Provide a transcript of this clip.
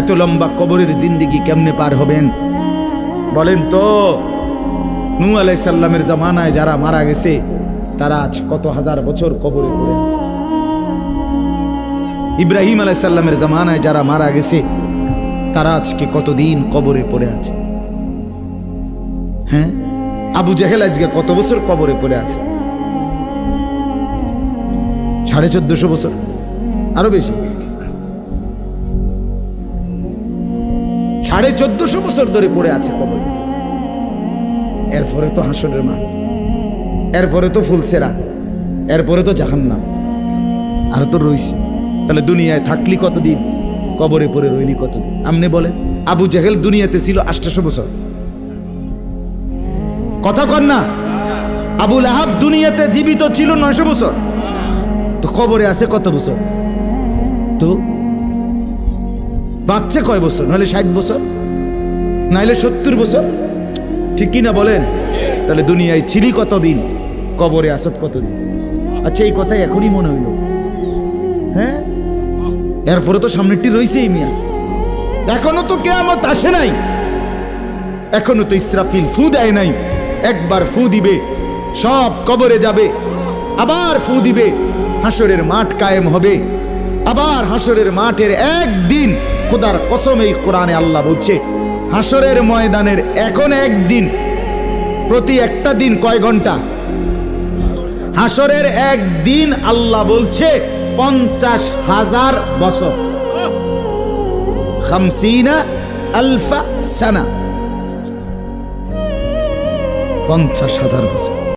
এত লম্বা কবরের জিন্দেগি কেমনে পার হবেন বলেন তো? নূহ আলাইহিস সালামের জামানায় যারা মারা গেছে তারা আজ কত হাজার বছর কবরে পড়ে আছে। ইব্রাহিম আলাইহিস সালামের জামানায় যারা মারা গেছে তারা আজকে কতদিন কবরে পড়ে আছে। হ্যাঁ, আবু জেহেল আজকে কত বছর কবরে পড়ে আছে? 1450 বছর, আরো বেশি, 1450 বছর ধরে পড়ে আছে কবরে। এরপরে তো হাসরের মাঠ, এরপরে তো ফুলসেরাত, এরপরে তো জাহান্নাম, আর তো রইছে। তাহলে দুনিয়ায় থাকলি কতদিন, কবরে পড়ে রইলি কতদিন? আপনি বলেন। আবু জেহেল দুনিয়াতে ছিল 800 বছর, কথা কন না? আবু লাহাব দুনিয়াতে জীবিত ছিল 900 বছর, তো কবরে আছে কত বছর? তো বাঁচছে কয় বছর? নাহলে 60 বছর, নাহলে 70 বছর, ঠিক কিনা বলেন? তাহলে দুনিয়ায় ছিলি কতদিন, কবরে আসত কতদিন? আচ্ছা, এই কথাই এখনই মনে হইল। হ্যাঁ, এরপরে তো সামনেরটি রয়েছেই মিয়া, এখনো তো কিয়ামত আসে নাই, এখনো তো ইসরাফিল ফু দেয় নাই। একবার ফু দিবে, সব কবরে যাবে, আবার ফু দিবে, হাসরের মাঠ কায়েম হবে। আবার হাসরের মাঠের একদিন, খোদার কসম এই কোরআনে আল্লাহ বলছে, হাসরের ময়দানের এখন একদিন, প্রতি একটা দিন কয় ঘন্টা? হাসরের একদিন আল্লাহ বলছে 50,000 বছর, 50,000 সানা, 50,000 বছর।